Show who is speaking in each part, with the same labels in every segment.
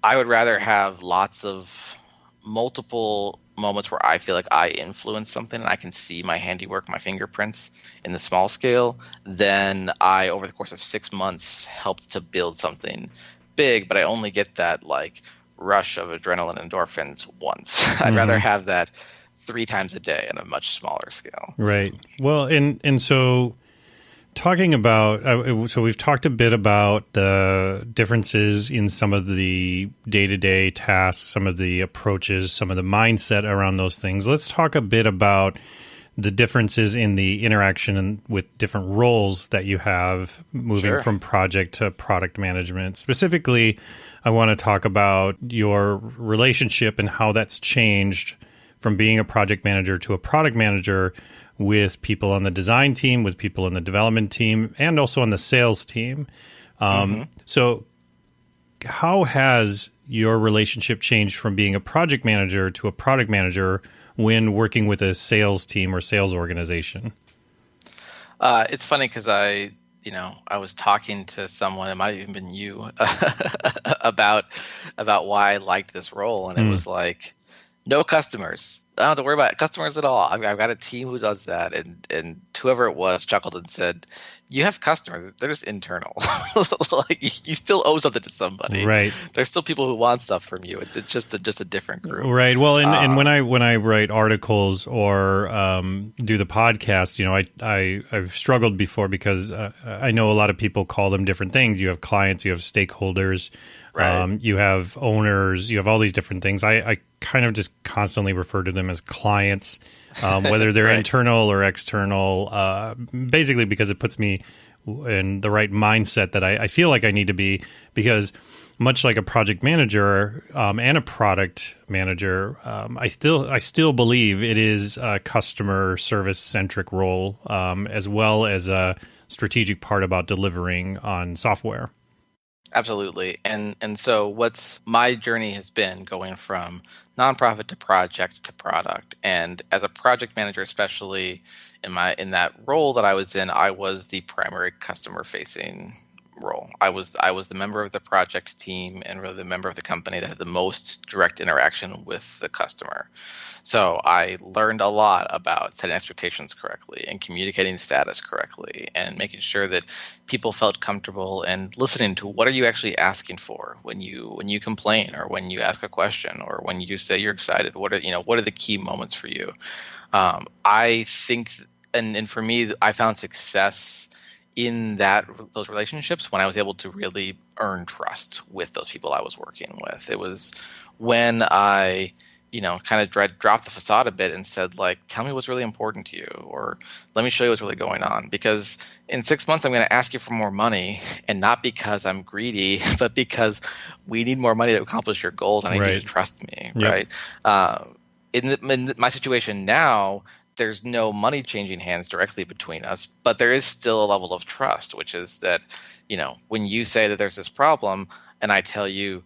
Speaker 1: I would rather have lots of multiple moments where I feel like I influence something and I can see my handiwork, my fingerprints in the small scale, than I, over the course of 6 months, helped to build something big, but I only get that like rush of adrenaline endorphins once. I'd rather
Speaker 2: Hmm.
Speaker 1: have that 3 times a day on a much smaller scale.
Speaker 2: Right. Well, and so talking about, so we've talked a bit about the differences in some of the day-to-day tasks, some of the approaches, some of the mindset around those things. Let's talk a bit about the differences in the interaction with different roles that you have moving
Speaker 1: Sure.
Speaker 2: from project to product management. Specifically, I want to talk about your relationship and how that's changed from being a project manager to a product manager with people on the design team, with people in the development team, and also on the sales team.
Speaker 1: hmm
Speaker 2: So, how has your relationship changed from being a project manager to a product manager when working with a sales team or sales organization?
Speaker 1: It's funny because I was talking to someone, it might have even been you, about why I liked this role, and it
Speaker 2: Mm,
Speaker 1: was like, no customers. I don't have to worry about customers at all. I've got a team who does that, and whoever it was chuckled and said, "You have customers; they're just internal. Like you still owe something to somebody.
Speaker 2: right.
Speaker 1: There's still people who want stuff from you. It's just a different group."
Speaker 2: Right. Well, and
Speaker 1: Uh,
Speaker 2: when I write articles or do the podcast, I've struggled before because I know a lot of people call them different things. You have clients, you have stakeholders,
Speaker 1: right,
Speaker 2: you have owners, you have all these different things. I kind of just constantly refer to them as clients, whether they're
Speaker 1: right,
Speaker 2: internal or external. Basically, because it puts me in the right mindset that I feel like I need to be because much like a project manager and a product manager, I still believe it is a customer service centric role, as well as a strategic part about delivering on software.
Speaker 1: absolutely. And so what's my journey has been going from nonprofit to project to product, and as a project manager, especially in that role that I was in, I was the primary customer facing role. I was the member of the project team and really the member of the company that had the most direct interaction with the customer. So I learned a lot about setting expectations correctly and communicating status correctly and making sure that people felt comfortable and listening to what are you actually asking for when you complain or when you ask a question or when you say you're excited. What are the key moments for you? I think, and for me, I found success in those relationships when I was able to really earn trust with those people I was working with. It was when I kind of dropped the facade a bit and said, like, tell me what's really important to you, or let me show you what's really going on. Because in 6 months, I'm going to ask you for more money, and not because I'm greedy, but because we need more money to accomplish your goals, and I need you to
Speaker 2: Right.
Speaker 1: trust me,
Speaker 2: Yep.
Speaker 1: right? Uh, in my situation now, there's no money changing hands directly between us, but there is still a level of trust, which is that, when you say that there's this problem, and I tell you,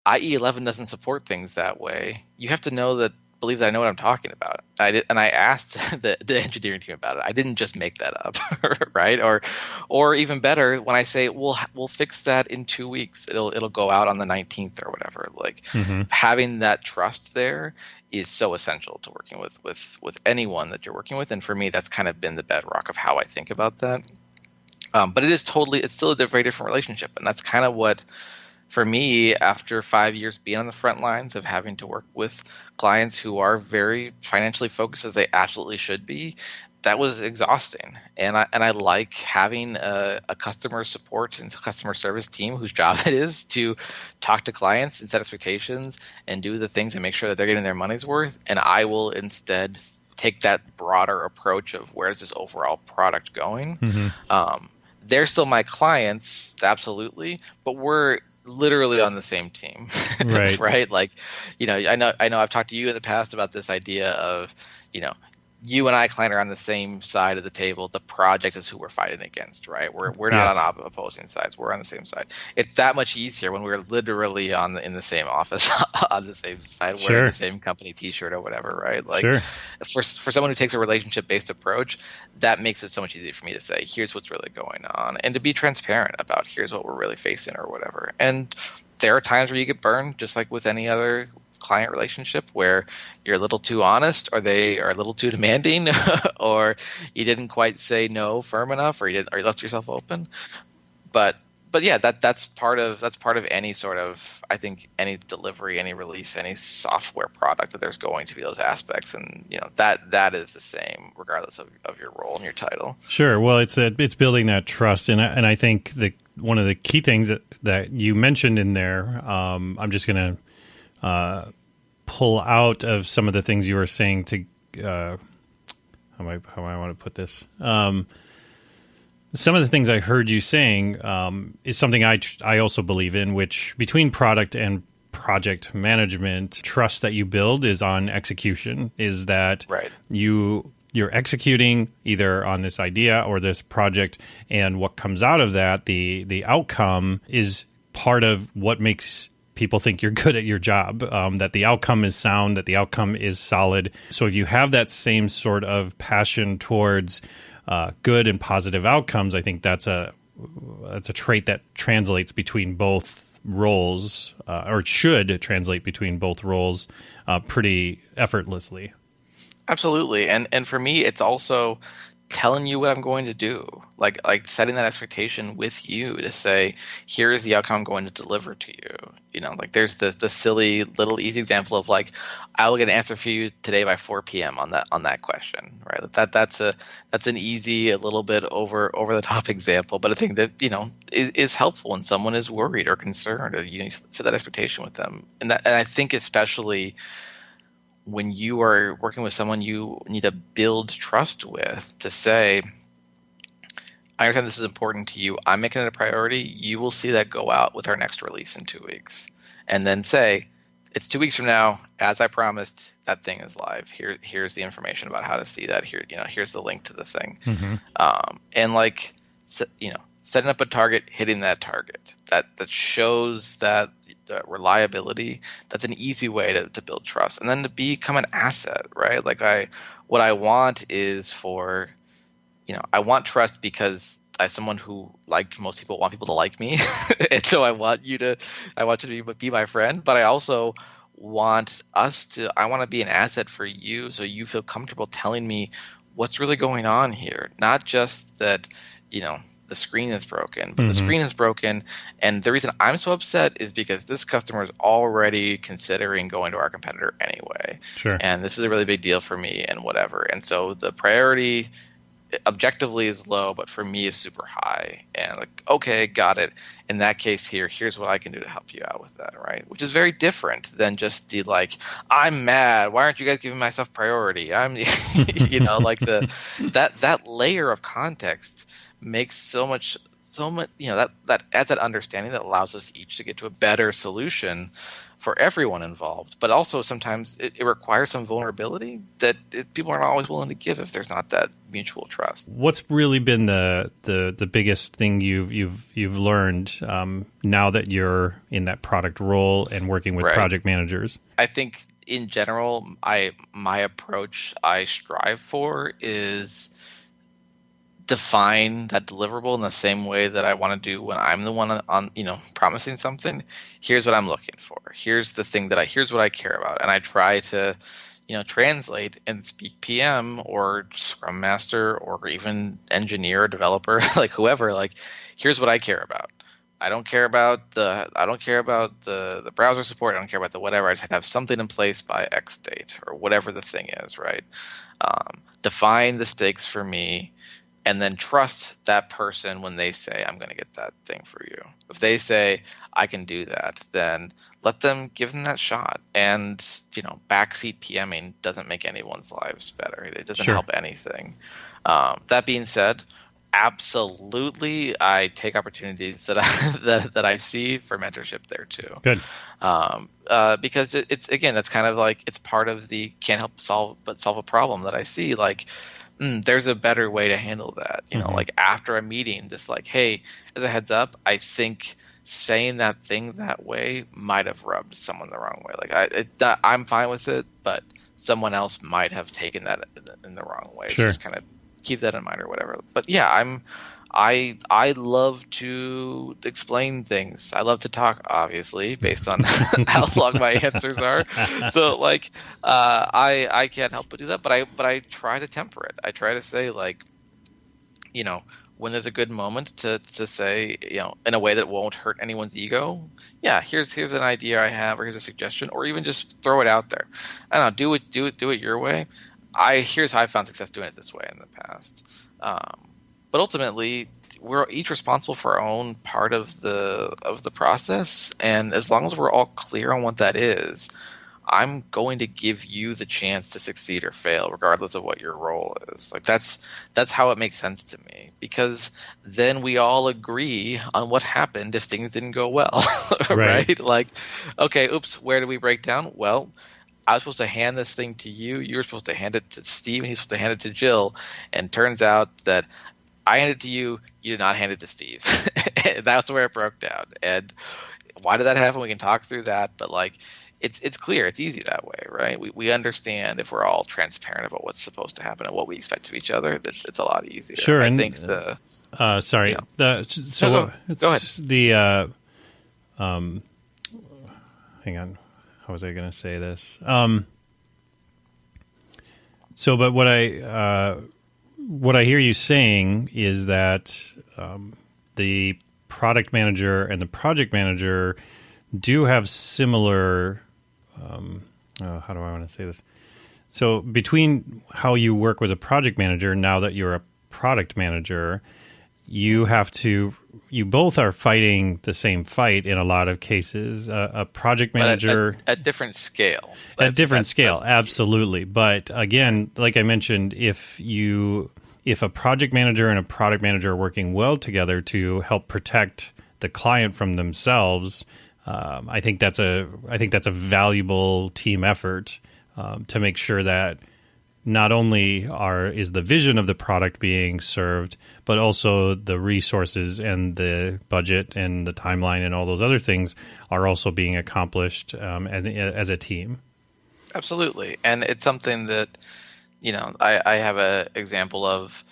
Speaker 1: IE11 doesn't support things that way. You have to believe that I know what I'm talking about. And I asked the engineering team about it. I didn't just make that up, right? Or even better, when I say we'll fix that in 2 weeks, it'll go out on the 19th or whatever. Like
Speaker 2: Hmm.
Speaker 1: having that trust there is so essential to working with anyone that you're working with. And for me, that's kind of been the bedrock of how I think about that. But it's still a very different relationship, and that's kind of what, for me, after 5 years being on the front lines of having to work with clients who are very financially focused as they absolutely should be, that was exhausting. And I like having a customer support and customer service team whose job it is to talk to clients and set expectations and do the things and make sure that they're getting their money's worth. And I will instead take that broader approach of where's this overall product going.
Speaker 2: Hmm.
Speaker 1: Um, they're still my clients, absolutely, but we're literally on the same team,
Speaker 2: Right.
Speaker 1: right? Like, I know I've talked to you in the past about this idea of, you know, you and I, client, are on the same side of the table. The project is who we're fighting against, right? We're not on
Speaker 2: Yes.
Speaker 1: opposing sides. We're on the same side. It's that much easier when we're literally in the same office, on the same side, wearing the
Speaker 2: Sure.
Speaker 1: same company T-shirt or whatever, right? Like,
Speaker 2: Sure.
Speaker 1: for someone who takes a relationship based approach, that makes it so much easier for me to say, here's what's really going on, and to be transparent about here's what we're really facing or whatever. And there are times where you get burned, just like with any other client relationship, where you're a little too honest, or they are a little too demanding, or you didn't quite say no firm enough, or you left yourself open. But yeah, that's part of any sort of, I think, any delivery, any release, any software product, that there's going to be those aspects, and that is the same regardless of your role and your title.
Speaker 2: Sure. Well, it's building that trust, and I think one of the key things that you mentioned in there, I'm just going to pull out of some of the things you were saying to how I want to put this. Some of the things I heard you saying is something I also believe in, which between product and project management, trust that you build is on execution, is that
Speaker 1: right.
Speaker 2: You're executing either on this idea or this project, and what comes out of that, the outcome, is part of what makes people think you're good at your job, that the outcome is sound, that the outcome is solid. So if you have that same sort of passion towards good and positive outcomes, I think that's a trait that translates between both roles, or it should translate between both roles pretty effortlessly.
Speaker 1: Absolutely. And for me, it's also telling you what I'm going to do, like setting that expectation with you to say, here's the outcome I'm going to deliver to you. Like there's the silly little easy example of like, I will get an answer for you today by 4 p.m. on that question, right? That's an easy, a little bit over the top example, but I think that is helpful when someone is worried or concerned, or set that expectation with them, and I think especially when you are working with someone you need to build trust with, to say, I understand this is important to you. I'm making it a priority. You will see that go out with our next release in 2 weeks. And then say, it's 2 weeks from now, as I promised, that thing is live. Here's the information about how to see that. Here's the link to the thing.
Speaker 2: Mm-hmm.
Speaker 1: And setting up a target, hitting that target. That shows that reliability. That's an easy way to build trust, and then to become an asset, right? Like what I want is I want trust because I'm someone who, like most people, want people to like me, and so I want you to be my friend. But I also want I want to be an asset for you, so you feel comfortable telling me what's really going on here, not just that the screen is broken, but the screen is broken, and the reason I'm so upset is because this customer is already considering going to our competitor anyway.
Speaker 2: Sure.
Speaker 1: And this is a really big deal for me, and whatever. And so the priority objectively is low, but for me is super high. And like, okay, got it. In that case here's what I can do to help you out with that, right? Which is very different than just the like, I'm mad, why aren't you guys giving my stuff priority? I'm like that layer of context makes so much that adds that understanding that allows us each to get to a better solution for everyone involved. But also sometimes it requires some vulnerability that people aren't always willing to give if there's not that mutual trust.
Speaker 2: What's really been the biggest thing you've learned now that you're in that product role and working with project managers?
Speaker 1: I think in general, my approach I strive for is define that deliverable in the same way that I want to do when I'm the one on promising something. Here's what I'm looking for. Here's the thing here's what I care about. And I try to, translate and speak PM or Scrum Master or even engineer, developer, like whoever, like, here's what I care about. I don't care about the browser support. I don't care about the whatever. I just have something in place by X date or whatever the thing is, right? Define the stakes for me, and then trust that person when they say, I'm going to get that thing for you. If they say, I can do that, then give them that shot. And, backseat PMing doesn't make anyone's lives better. It doesn't help anything. That being said, absolutely, I take opportunities that I see for mentorship there too.
Speaker 2: Good.
Speaker 1: Because it's again, that's kind of like, it's part of the can't help solve a problem that I see. Like, there's a better way to handle that. Like after a meeting, just like, hey, as a heads up, I think saying that thing that way might have rubbed someone the wrong way. Like I'm fine with it, but someone else might have taken that in the wrong way.
Speaker 2: Sure.
Speaker 1: So just kind of keep that in mind or whatever. But yeah, I love to explain things. I love to talk, obviously, based on how long my answers are. So like, I can't help but do that. But I try to temper it. I try to say like, you know, when there's a good moment to say, in a way that won't hurt anyone's ego. Yeah, here's an idea I have, or here's a suggestion, or even just throw it out there. I don't know, do it your way. Here's how I found success doing it this way in the past. But ultimately, we're each responsible for our own part of the process, and as long as we're all clear on what that is, I'm going to give you the chance to succeed or fail, regardless of what your role is. Like that's how it makes sense to me, because then we all agree on what happened if things didn't go well, right? Like, okay, oops, where did we break down? Well, I was supposed to hand this thing to you. You were supposed to hand it to Steve, and he's supposed to hand it to Jill. And turns out that I handed it to you. You did not hand it to Steve. That's where it broke down. And why did that happen? We can talk through that. But like, it's clear. It's easy that way, right? We understand if we're all transparent about what's supposed to happen and what we expect of each other. It's a lot easier.
Speaker 2: Sure.
Speaker 1: I think
Speaker 2: sorry.
Speaker 1: Go ahead.
Speaker 2: Hang on. How was I going to say this? But what I hear you saying is that the product manager and the project manager do have similar. How do I want to say this? So between how you work with a project manager, now that you're a product manager, you both are fighting the same fight in a lot of cases. A project manager
Speaker 1: at different scale.
Speaker 2: At different scale, absolutely. But again, like I mentioned, if a project manager and a product manager are working well together to help protect the client from themselves, I think that's a valuable team effort to make sure that not only is the vision of the product being served, but also the resources and the budget and the timeline and all those other things are also being accomplished as a team.
Speaker 1: Absolutely. And it's something that, I have an example of,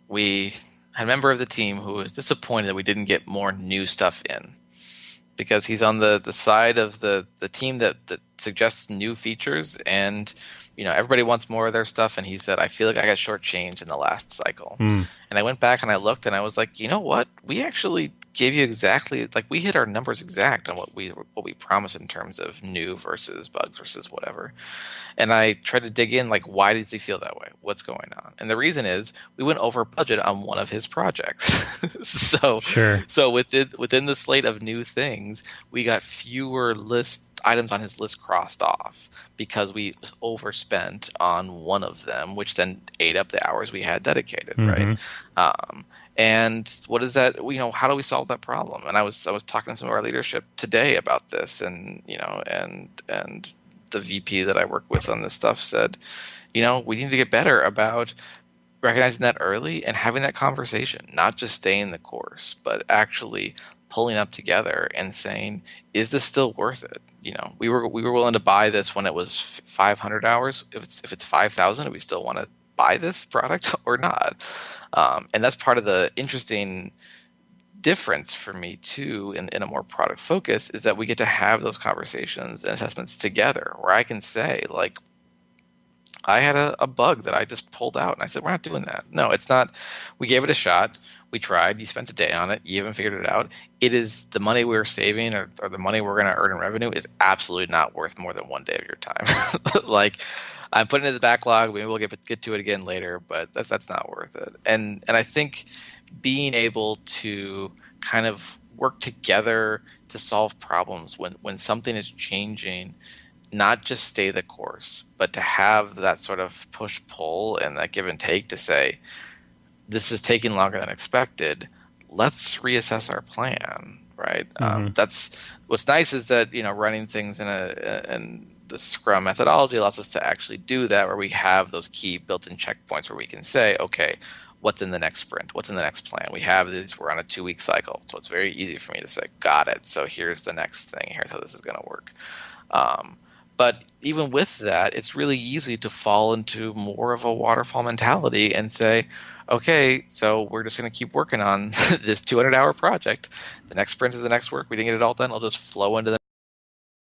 Speaker 1: we had a member of the team who was disappointed that we didn't get more new stuff in, because he's on the side of the team that suggests new features, and everybody wants more of their stuff, and he said, I feel like I got shortchanged in the last cycle. And I went back and I looked and I was like, you know what? We actually gave you exactly, like, we hit our numbers exact on what we promised in terms of new versus bugs versus whatever. And I tried to dig in, like, why does he feel that way? What's going on? And the reason is we went over budget on one of his projects. So within the slate of new things, we got fewer items on his list crossed off because we overspent on one of them, which then ate up the hours we had dedicated, right? And what is that? How do we solve that problem? And I was talking to some of our leadership today about this, and and the VP that I work with on this stuff said, we need to get better about recognizing that early and having that conversation, not just staying the course, but actually pulling up together and saying, is this still worth it? We were willing to buy this when it was 500 hours. If it's 5,000, do we still want to buy this product or not? And that's part of the interesting difference for me too in a more product focus, is that we get to have those conversations and assessments together, where I can say, like, I had a bug that I just pulled out, and I said, we're not doing that. No, it's not. We gave it a shot. We tried. You spent a day on it. You haven't figured it out. It is the money we're saving, or the money we're going to earn in revenue is absolutely not worth more than one day of your time. Like, I'm putting it in the backlog. Maybe we'll get to it again later, but that's not worth it. And I think being able to kind of work together to solve problems when something is changing, not just stay the course, but to have that sort of push-pull and that give and take to say, this is taking longer than expected. Let's reassess our plan, right? That's what's nice, is that running things in the Scrum methodology allows us to actually do that, where we have those key built-in checkpoints where we can say, okay, what's in the next sprint? What's in the next plan? We have these. We're on a 2-week cycle, so it's very easy for me to say, got it. So here's the next thing. Here's how this is going to work. But even with that, it's really easy to fall into more of a waterfall mentality and say, okay, so we're just going to keep working on this 200-hour project. The next sprint is the next work. We didn't get it all done. I'll just flow into the